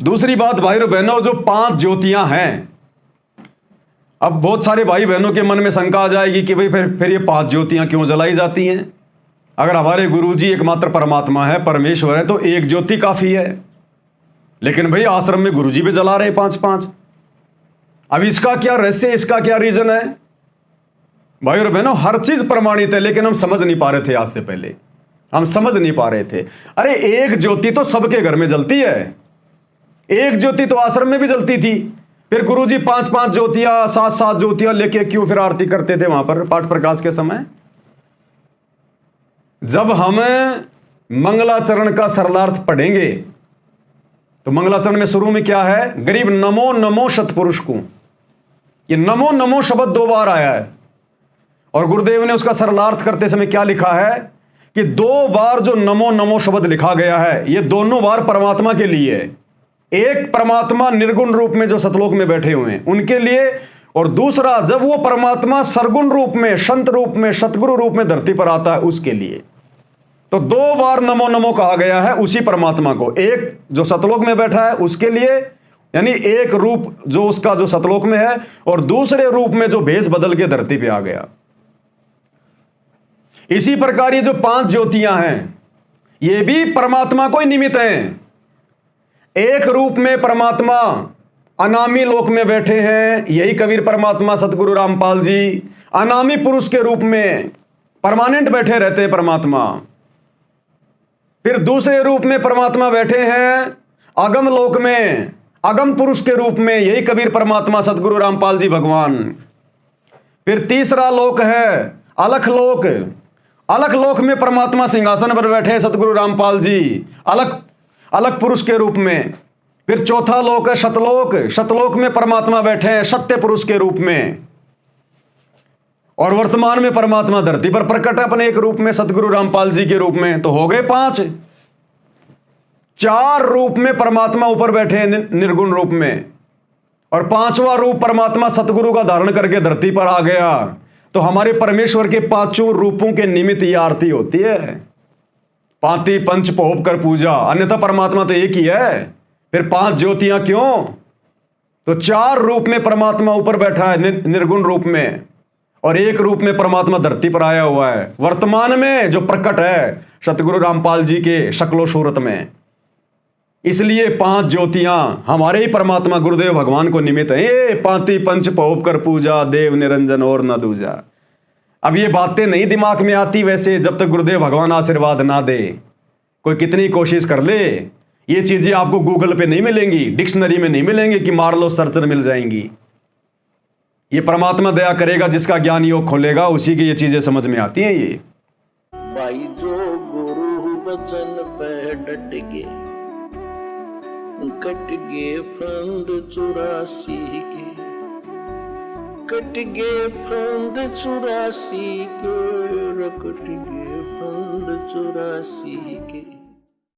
दूसरी बात भाई और बहनों, जो 5 ज्योतियां हैं, अब बहुत सारे भाई बहनों के मन में शंका आ जाएगी कि भाई फिर ये 5 ज्योतियां क्यों जलाई जाती हैं? अगर हमारे गुरुजी एकमात्र परमात्मा है, परमेश्वर है, तो एक ज्योति काफी है। लेकिन भाई आश्रम में गुरुजी भी जला रहे 5-5। अब इसका क्या रहस्य, इसका क्या रीजन है? भाई और बहनों, हर चीज प्रमाणित है, लेकिन हम समझ नहीं पा रहे थे। आज से पहले हम समझ नहीं पा रहे थे। अरे एक ज्योति तो सबके घर में जलती है, एक ज्योति तो आश्रम में भी जलती थी। फिर गुरुजी 5-5 ज्योतियां, 7-7 ज्योतियां लेके क्यों फिर आरती करते थे वहां पर पाठ प्रकाश के समय? जब हम मंगलाचरण का सरलार्थ पढ़ेंगे तो मंगलाचरण में शुरू में क्या है? गरीब नमो नमो सतपुरुष को। ये नमो नमो शब्द 2 बार आया है, और गुरुदेव ने उसका सरलार्थ करते समय क्या लिखा है कि 2 बार जो नमो नमो शब्द लिखा गया है, ये दोनों बार परमात्मा के लिए है। एक परमात्मा निर्गुण रूप में जो सतलोक में बैठे हुए हैं उनके लिए, और दूसरा जब वो परमात्मा सरगुण रूप में, संत रूप में, सतगुरु रूप में धरती पर आता है उसके लिए। तो 2 बार नमो नमो कहा गया है उसी परमात्मा को। एक जो सतलोक में बैठा है उसके लिए, यानी एक रूप जो उसका जो सतलोक में है, और दूसरे रूप में जो भेष बदल के धरती पे आ गया। इसी प्रकार ये जो 5 ज्योतियां हैं, ये भी परमात्मा को ही निमित्त हैं। एक रूप में परमात्मा अनामी लोक में बैठे हैं, यही कबीर परमात्मा सतगुरु रामपाल जी अनामी पुरुष के रूप में परमानेंट बैठे रहते हैं परमात्मा। फिर दूसरे रूप में परमात्मा बैठे हैं अगम लोक में, अगम पुरुष के रूप में, यही कबीर परमात्मा सतगुरु रामपाल जी भगवान। फिर तीसरा लोक है अलख लोक। अलख लोक में परमात्मा सिंहासन पर बैठे हैं सतगुरु रामपाल जी अलख अलग पुरुष के रूप में। फिर चौथा लोक है सतलोक। सतलोक में परमात्मा बैठे हैं सत्य पुरुष के रूप में, और वर्तमान में परमात्मा धरती पर प्रकट है अपने एक रूप में सतगुरु रामपाल जी के रूप में। तो हो गए 5। 4 रूप में परमात्मा ऊपर बैठे हैं निर्गुण रूप में, और 5वां रूप परमात्मा सतगुरु का धारण करके धरती पर आ गया। तो हमारे परमेश्वर के 5 रूपों के निमित्त ये आरती होती है। पांति पंच पोप कर पूजा, अन्यथा परमात्मा तो एक ही है, फिर 5 ज्योतियां क्यों? तो 4 रूप में परमात्मा ऊपर बैठा है निर्गुण रूप में, और एक रूप में परमात्मा धरती पर आया हुआ है वर्तमान में जो प्रकट है सतगुरु रामपाल जी के शक्लो सूरत में। इसलिए 5 ज्योतियां हमारे ही परमात्मा गुरुदेव भगवान को निमित्त है। ये पांति पंच पोप कर पूजा, देव निरंजन और न दूजा। अब ये बातें नहीं दिमाग में आती वैसे, जब तक गुरुदेव भगवान आशीर्वाद ना दे। कोई कितनी कोशिश कर ले, ये चीजें आपको गूगल पे नहीं मिलेंगी, डिक्शनरी में नहीं मिलेंगी कि मार लो सर्चर मिल जाएंगी। ये परमात्मा दया करेगा, जिसका ज्ञान योग खोलेगा उसी की ये चीजें समझ में आती हैं। ये भाई जो गुरु बचन पे डट गए, कट गए फंद 84 के, कट गए फंद 84 के, कट गए फंद 84 के।